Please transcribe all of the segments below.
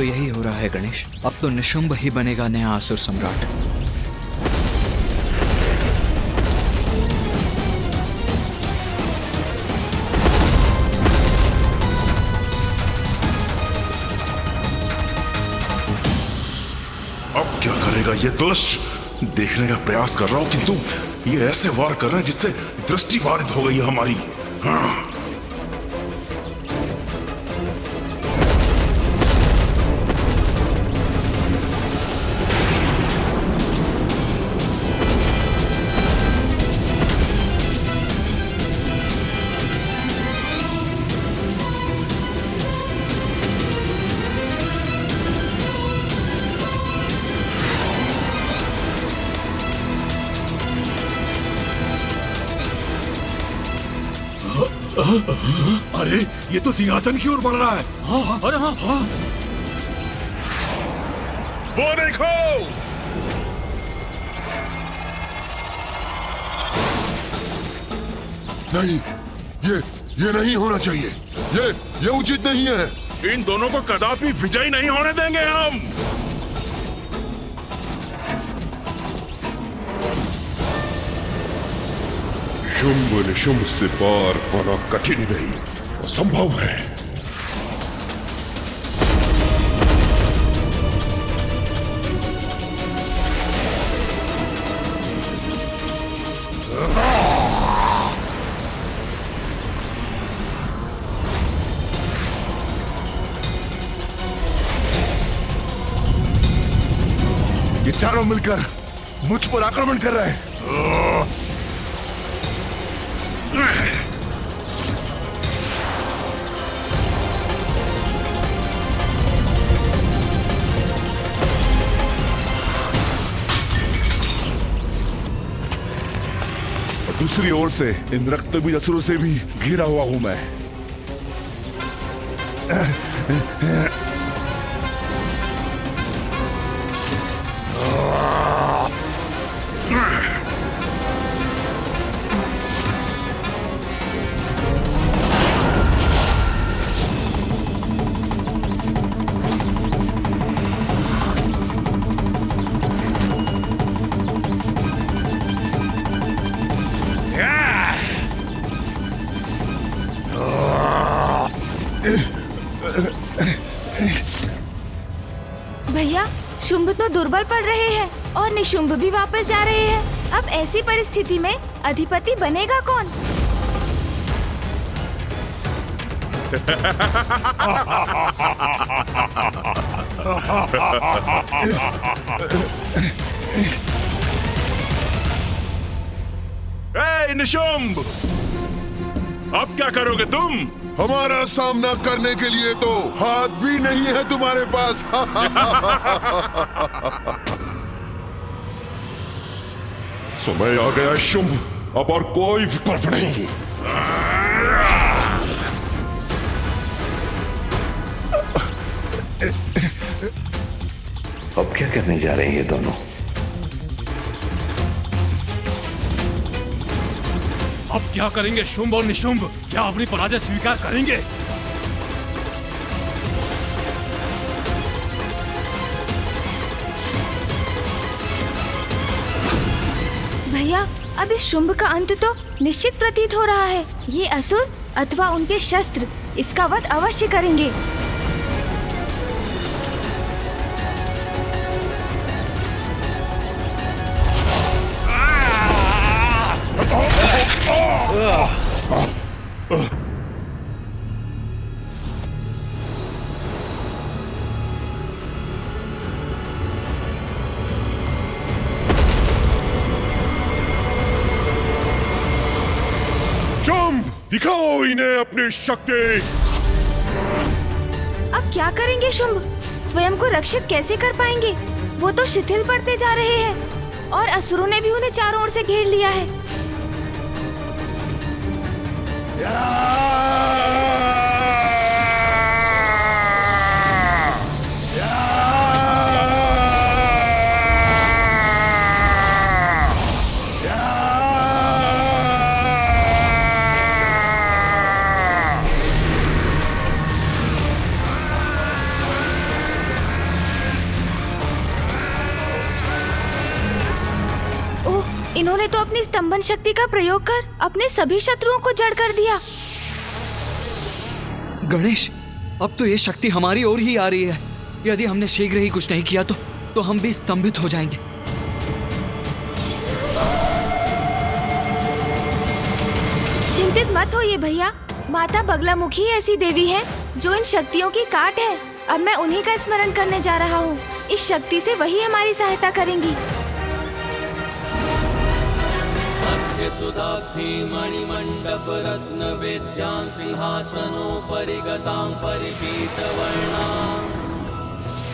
तो यही हो रहा है गणेश। अब तो निशुंभ ही बनेगा नया असुर सम्राट। अब क्या करेगा ये दुष्ट? देखने का प्रयास कर रहा हूं किंतु ये ऐसे वार कर रहा है जिससे दृष्टि बाधित हो गई है हमारी। हाँ। अरे ये तो सिंहासन की ओर बढ़ रहा है। हाँ, अरे हाँ, हाँ। वो देखो, नहीं, ये नहीं होना चाहिए। ये उचित नहीं है। इन दोनों को कदापि विजयी नहीं होने देंगे हम। शुंभ निशुंभ से पार पाना कठिन नहीं, असंभव है। ये चारों मिलकर मुझ पर आक्रमण कर रहे हैं। दूसरी ओर से इन रक्तबीज असुरों से भी घिरा हुआ हूं मैं। भैया, शुंभ तो दुर्बल पड़ रहे हैं और निशुंभ भी वापस जा रहे हैं। अब ऐसी परिस्थिति में अधिपति बनेगा कौन? ए निशुंभ, अब क्या करोगे तुम? हमारा सामना करने के लिए तो हाथ भी नहीं है तुम्हारे पास। समय आ गया शुंभ, अब और कोई विकल्प नहीं। अब क्या करने जा रहे हैं ये दोनों? अब क्या करेंगे शुंभ और निशुंभ? क्या अपनी पराजय स्वीकार करेंगे? भैया, अब इस शुंभ का अंत तो निश्चित प्रतीत हो रहा है। ये असुर अथवा उनके शस्त्र इसका वध अवश्य करेंगे। दिखाओ इन्हें अपनी शक्ति। अब क्या करेंगे शुंभ? स्वयं को रक्षित कैसे कर पाएंगे? वो तो शिथिल पड़ते जा रहे हैं और असुरों ने भी उन्हें चारों ओर से घेर लिया है। स्तंभन शक्ति का प्रयोग कर अपने सभी शत्रुओं को जड़ कर दिया। गणेश, अब तो ये शक्ति हमारी ओर ही आ रही है। यदि हमने शीघ्र ही कुछ नहीं किया तो हम भी स्तंभित हो जाएंगे। चिंतित मत होइए भैया, माता बगलामुखी ऐसी देवी है जो इन शक्तियों की काट है। अब मैं उन्हीं का स्मरण करने जा रहा हूँ। इस शक्ति से वही हमारी सहायता करेंगी। सुधाब्धि मणिमण्डप रत्न वेद्यां सिंहासनोपरिगतां परिपीतवर्णां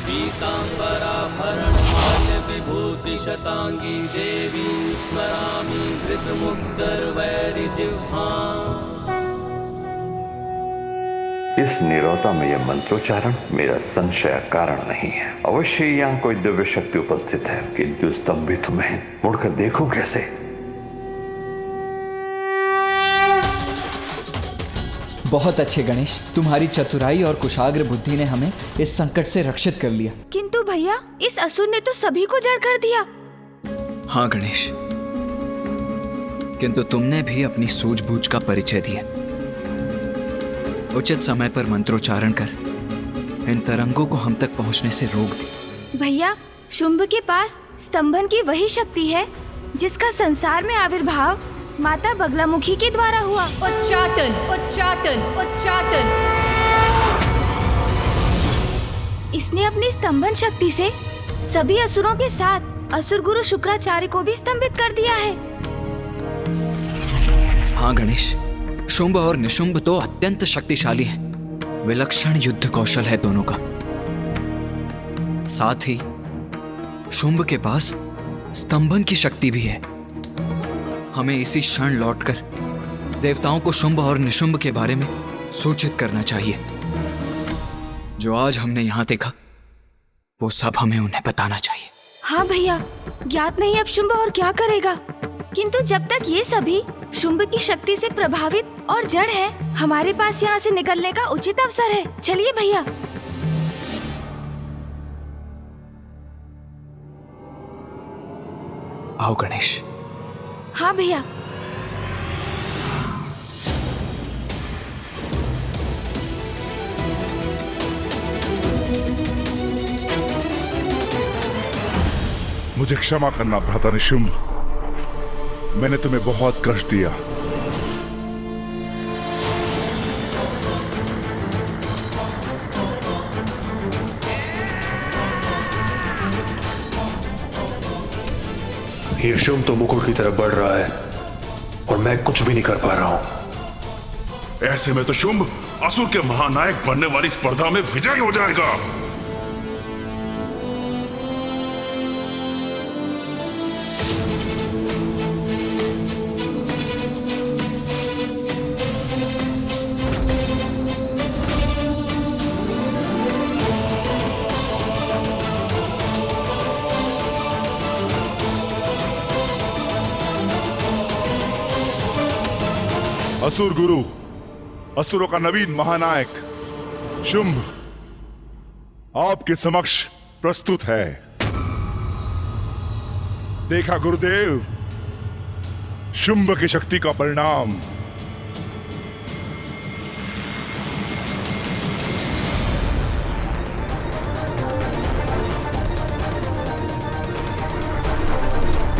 पीताम्बराभरण माल्य विभूति शतांगी देवीं स्मरामि धृतमुग्धर्वैरिजिह्वाम्। इस नीरवता में यह मंत्रोच्चारण मेरा संशय कारण नहीं है। अवश्य यहाँ कोई दिव्य शक्ति उपस्थित है, किंतु स्तंभित में मुड़कर देखूं कैसे? बहुत अच्छे गणेश, तुम्हारी चतुराई और कुशाग्र बुद्धि ने हमें इस संकट से रक्षित कर लिया। किंतु भैया, इस असुर ने तो सभी को जड़ कर दिया। हाँ गणेश, किंतु तुमने भी अपनी सूझबूझ का परिचय दिया। उचित समय पर मंत्रोच्चारण कर इन तरंगों को हम तक पहुंचने से रोक दे। भैया, शुंभ के पास स्तंभन की वही शक्ति है जिसका संसार में आविर्भाव माता बगलामुखी के द्वारा हुआ। उच्चाटन, उच्चाटन, उच्चाटन। इसने अपनी स्तंभन शक्ति से सभी असुरों के साथ असुर गुरु शुक्राचार्य को भी स्तंभित कर दिया है। हाँ गणेश, शुंभ और निशुंभ तो अत्यंत शक्तिशाली हैं। विलक्षण युद्ध कौशल है दोनों का। साथ ही शुंभ के पास स्तंभन की शक्ति भी है। हमें इसी क्षण लौटकर देवताओं को शुंभ और निशुंभ के बारे में सूचित करना चाहिए। जो आज हमने यहाँ देखा वो सब हमें उन्हें बताना चाहिए। हाँ भैया, ज्ञात नहीं अब शुंभ और क्या करेगा, किंतु जब तक ये सभी शुंभ की शक्ति से प्रभावित और जड़ है, हमारे पास यहाँ से निकलने का उचित अवसर है। चलिए भैया। आओ गणेश। हाँ भैया। मुझे क्षमा करना भ्राता निशुंभ, मैंने तुम्हें बहुत कष्ट दिया। ये शुंभ तो मुकुट की तरफ बढ़ रहा है और मैं कुछ भी नहीं कर पा रहा हूं। ऐसे में तो शुंभ असुर के महानायक बनने वाली स्पर्धा में विजयी हो जाएगा। असुर गुरु, असुरों का नवीन महानायक शुंभ आपके समक्ष प्रस्तुत है। देखा गुरुदेव, शुंभ की शक्ति का परिणाम।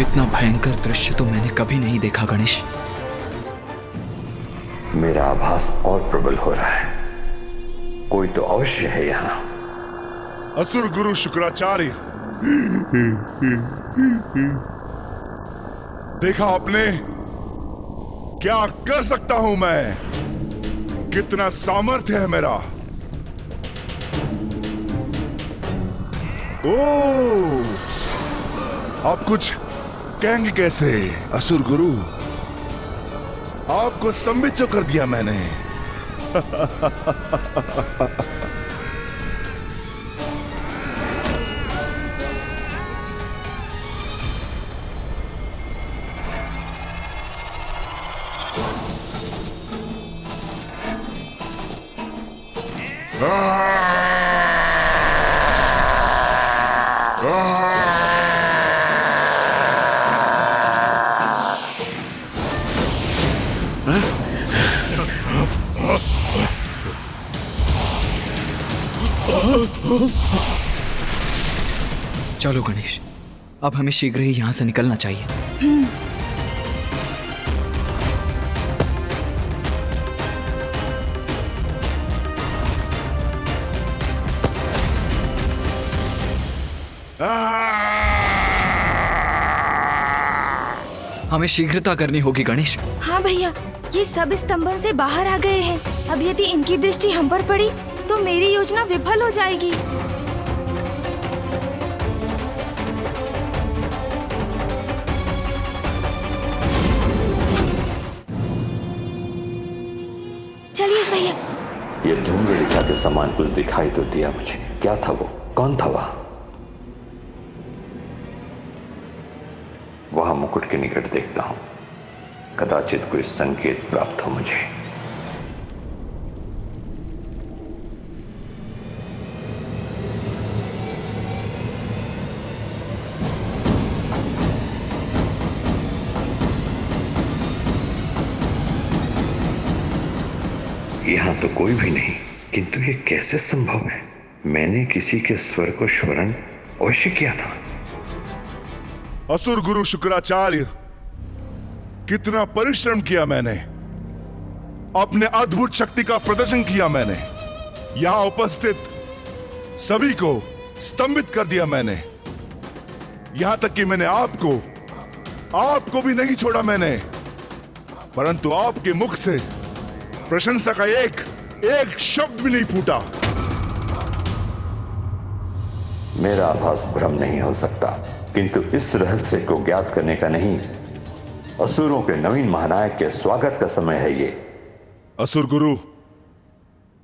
इतना भयंकर दृश्य तो मैंने कभी नहीं देखा गणेश। मेरा आभास और प्रबल हो रहा है। कोई तो अवश्य है यहाँ। असुर गुरु शुक्राचार्य, देखा आपने क्या कर सकता हूं मैं, कितना सामर्थ्य है मेरा। ओ, आप कुछ कहेंगे कैसे असुर गुरु? आपको स्तंभित जो कर दिया मैंने। चलो गणेश, अब हमें शीघ्र ही यहाँ से निकलना चाहिए। हमें शीघ्रता करनी होगी गणेश। हाँ भैया, ये सब स्तंभन से बाहर आ गए हैं। अब यदि इनकी दृष्टि हम पर पड़ी तो मेरी योजना विफल हो जाएगी। चलिए भैया। ये धूम्ररेखा के समान कुछ दिखाई तो दिया मुझे। क्या था वो? कौन था वह? वहां मुकुट के निकट देखता हूं, कदाचित कोई संकेत प्राप्त हो मुझे। यहां तो कोई भी नहीं, किंतु ये कैसे संभव है? मैंने किसी के स्वर को स्मरण अवश्य किया था। असुर गुरु शुक्राचार्य, कितना परिश्रम किया मैंने, अपने अद्भुत शक्ति का प्रदर्शन किया मैंने। यहां उपस्थित सभी को स्तंभित कर दिया मैंने। यहां तक कि मैंने आपको भी नहीं छोड़ा मैंने, परंतु आपके मुख से प्रशंसा का एक शब्द भी नहीं फूटा। मेरा आभास भ्रम नहीं हो सकता, किंतु इस रहस्य को ज्ञात करने का नहीं, असुरों के नवीन महानायक के स्वागत का समय है ये। असुर गुरु,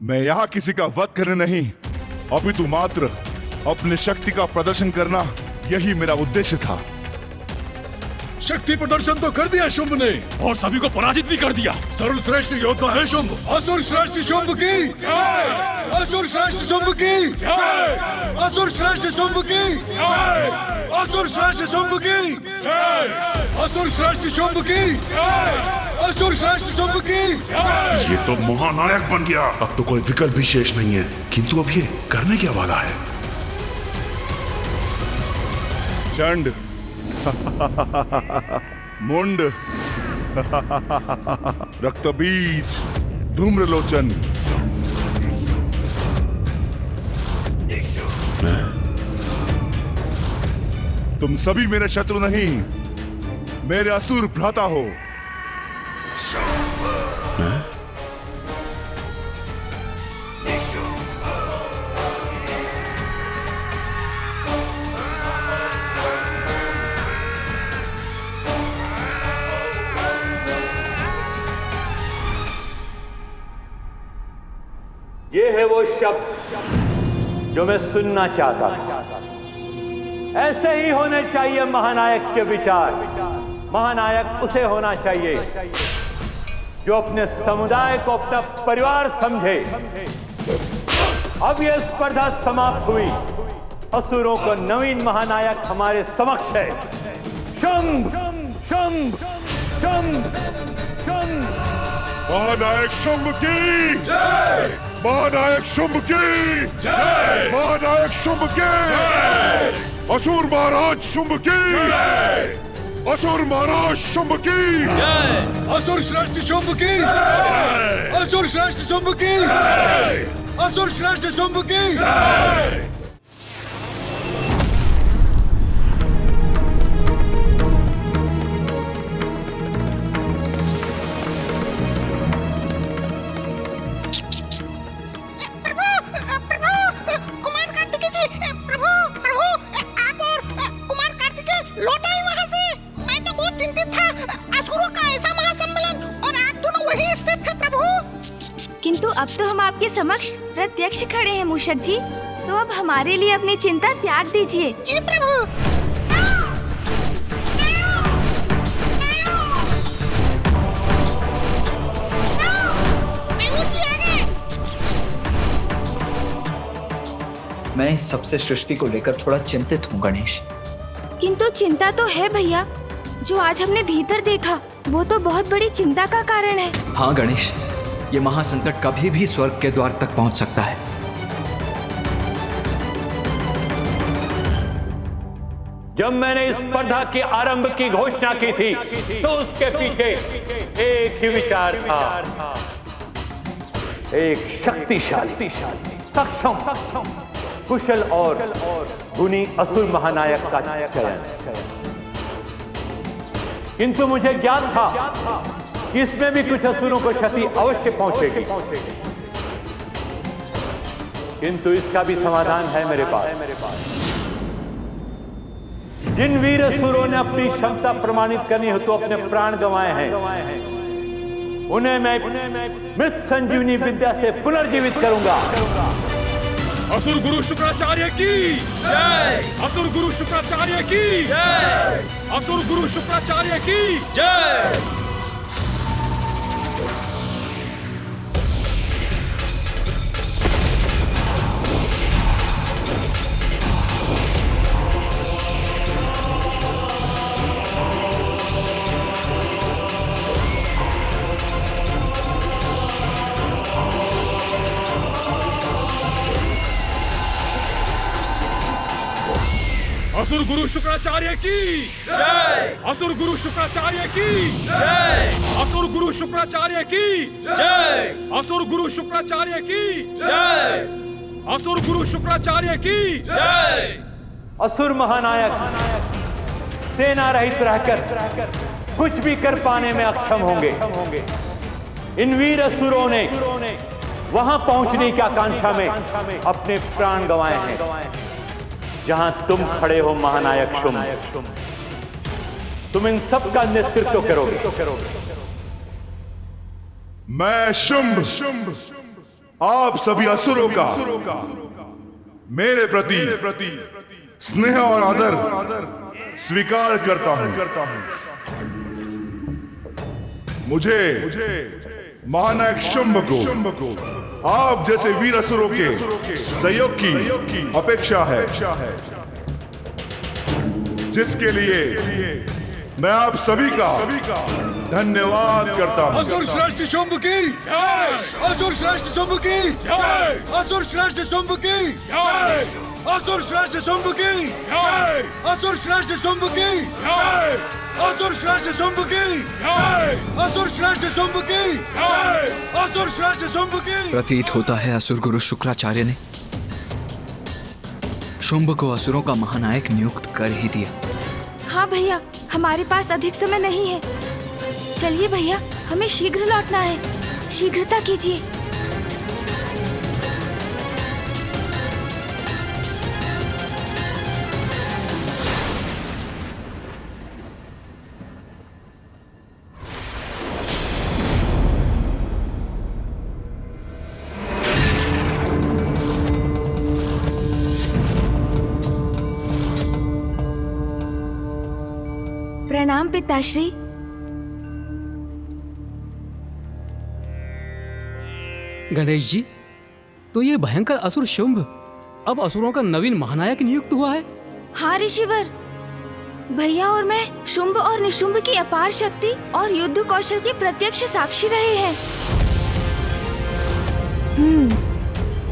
मैं यहां किसी का वध करने नहीं, अपितु मात्र अपने शक्ति का प्रदर्शन करना, यही मेरा उद्देश्य था। शक्ति प्रदर्शन तो कर दिया शुंभ ने, और सभी को पराजित भी कर दिया। सर्वश्रेष्ठ योद्धा है शुंभ। असुर श्रेष्ठ शुंभ की जय! असुर श्रेष्ठ शुंभ की जय! असुर श्रेष्ठ शुंभ की जय! असुर श्रेष्ठ शुंभ की जय! असुर श्रेष्ठ शुंभ की जय! असुर श्रेष्ठ शुंभ की जय! ये तो महानायक बन गया। अब तो कोई विकल्प भी शेष नहीं है, किंतु अब ये करने क्या वाला है? चंड, मुंड, रक्तबीज, धूम्रलोचन, तुम सभी मेरे शत्रु नहीं, मेरे असुर भ्राता हो। ये है वो शब्द जो मैं सुनना चाहता था। ऐसे ही होने चाहिए महानायक के विचार। महानायक उसे होना चाहिए जो अपने समुदाय को अपना परिवार समझे। अब यह स्पर्धा समाप्त हुई। असुरों को नवीन महानायक हमारे समक्ष है। शुंभ, शुंभ, शुंभ, शुंभ। महानायक शुंभ की जय! महानायक शुंभ की जय! महानायक शुंभ की जय! असुर महाराज शुंभ की जय! असुर महाराज शुंभ की जय! असुर श्रेष्ठ शुंभ की जय! असुर श्रेष्ठ शुंभ की जय! असुर श्रेष्ठ शुंभ की जय! किंतु अब तो हम आपके समक्ष प्रत्यक्ष खड़े हैं मूषक जी, तो अब हमारे लिए अपनी चिंता त्याग दीजिए। जी प्रभु। मैं इस सबसे सृष्टि को लेकर थोड़ा चिंतित हूँ गणेश। किंतु चिंता तो है भैया, जो आज हमने भीतर देखा वो तो बहुत बड़ी चिंता का कारण है। हाँ गणेश, ये महासंकट कभी भी स्वर्ग के द्वार तक पहुंच सकता है। जब मैंने इस स्पर्धा के आरंभ की घोषणा की थी तो उसके पीछे एक ही विचार था, एक शक्तिशाली, सक्षम, कुशल और गुणी असुर महानायक का चयन। किंतु मुझे ज्ञात था कि इसमें भी कुछ असुरों को क्षति अवश्य पहुंचेगी, किंतु इसका भी समाधान है मेरे पास। जिन वीर असुरों ने अपनी क्षमता प्रमाणित करनी हो तो अपने प्राण गंवाए हैं, उन्हें मैं मृत संजीवनी विद्या से पुनर्जीवित करूंगा। असुर गुरु शुक्राचार्य की जय! असुर गुरु शुक्राचार्य की जय! असुर गुरु शुक्राचार्य की जय! असुर गुरु शुक्राचार्य की जय! असुर गुरु शुक्राचार्य की जय! असुर गुरु शुक्राचार्य की जय! असुर गुरु शुक्राचार्य की जय! असुर गुरु शुक्राचार्य की जय! असुर महानायक सेना रहित रहकर कुछ भी कर पाने में अक्षम होंगे। इन वीर असुरों ने वहां पहुंचने की आकांक्षा में अपने प्राण गंवाए हैं जहां तुम खड़े हो महानायक शुंभ। तुम इन सब का नेतृत्व करोगे। मैं शुंभ आप सभी असुरों का मेरे प्रति स्नेह और आदर स्वीकार करता हूं। मुझे महानायक शुंभ को आप जैसे वीर असुरों के सहयोग की अपेक्षा है, जिसके लिए मैं आप सभी का धन्यवाद करता हूं। असुर श्रेष्ठ शुंभ की जय! असुर श्रेष्ठ शुंभ की जय! असुर श्रेष्ठ शुंभ की जय! असुर श्रेष्ठ शुंभ की जय! असुर श्रेष्ठ शुंभ की जय! असुर श्रेष्ठ शुंभ की जय! असुर श्रेष्ठ शुंभ की जय! असुर श्रेष्ठ शुंभ की। प्रतीत होता है असुर गुरु शुक्राचार्य ने शुंभ को असुरों का महानायक नियुक्त कर ही दिया। हाँ भैया, हमारे पास अधिक समय नहीं है। चलिए भैया, हमें शीघ्र लौटना है। शीघ्रता कीजिए। प्रणाम पिताश्री। गणेश जी, तो ये भयंकर असुर शुंभ अब असुरों का नवीन महानायक नियुक्त हुआ है? हाँ ऋषिवर, भैया और मैं शुंभ और निशुंभ की अपार शक्ति और युद्ध कौशल की प्रत्यक्ष साक्षी रहे हैं।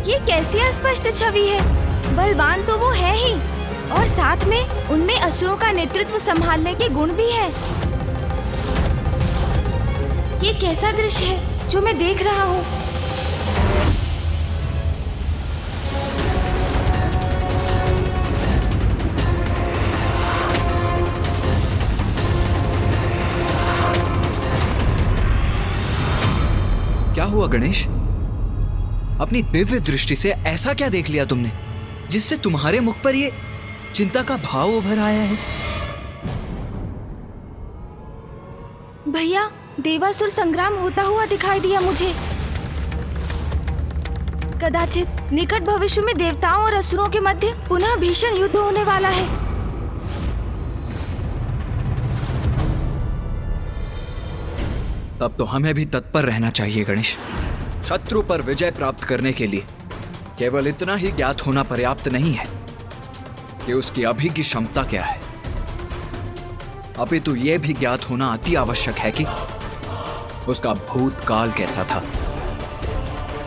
ये कैसी अस्पष्ट छवि है। बलवान तो वो है ही, और साथ में उनमें असुरों का नेतृत्व संभालने के गुण भी हैं। ये कैसा दृश्य है जो मैं देख रहा हूँ। क्या हुआ गणेश? अपनी दिव्य दृष्टि से ऐसा क्या देख लिया तुमने जिससे तुम्हारे मुख पर ये चिंता का भाव उभर आया है? भैया, देवासुर संग्राम होता हुआ दिखाई दिया मुझे। कदाचित निकट भविष्य में देवताओं और असुरों के मध्य पुनः भीषण युद्ध होने वाला है। तब तो हमें भी तत्पर रहना चाहिए गणेश। शत्रु पर विजय प्राप्त करने के लिए केवल इतना ही ज्ञात होना पर्याप्त नहीं है कि उसकी अभी की क्षमता क्या है, अपितु यह भी ज्ञात होना अति आवश्यक है कि उसका भूतकाल कैसा था,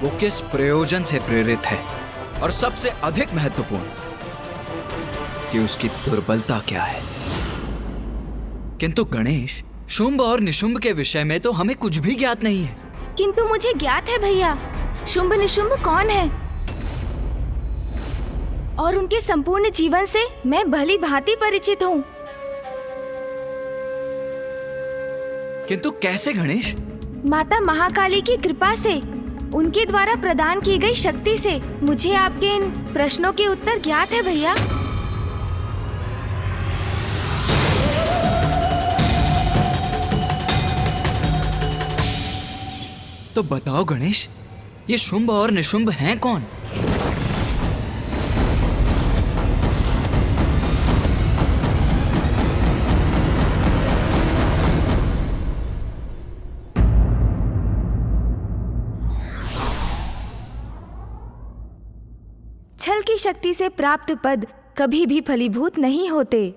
वो किस प्रयोजन से प्रेरित है, और सबसे अधिक महत्वपूर्ण कि उसकी दुर्बलता क्या है। किंतु गणेश, शुंभ और निशुंभ के विषय में तो हमें कुछ भी ज्ञात नहीं है। किंतु मुझे ज्ञात है भैया, शुंभ निशुंभ कौन है और उनके संपूर्ण जीवन से मैं भली भांति परिचित हूँ। किंतु कैसे गणेश? माता महाकाली की कृपा से, उनके द्वारा प्रदान की गई शक्ति से मुझे आपके इन प्रश्नों के उत्तर ज्ञात है भैया। तो बताओ गणेश, ये शुंभ और निशुंभ हैं कौन? छल की शक्ति से प्राप्त पद कभी भी फलीभूत नहीं होते।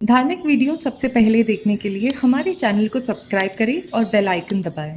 धार्मिक वीडियो सबसे पहले देखने के लिए हमारे चैनल को सब्सक्राइब करें और बेल आइकन दबाएं।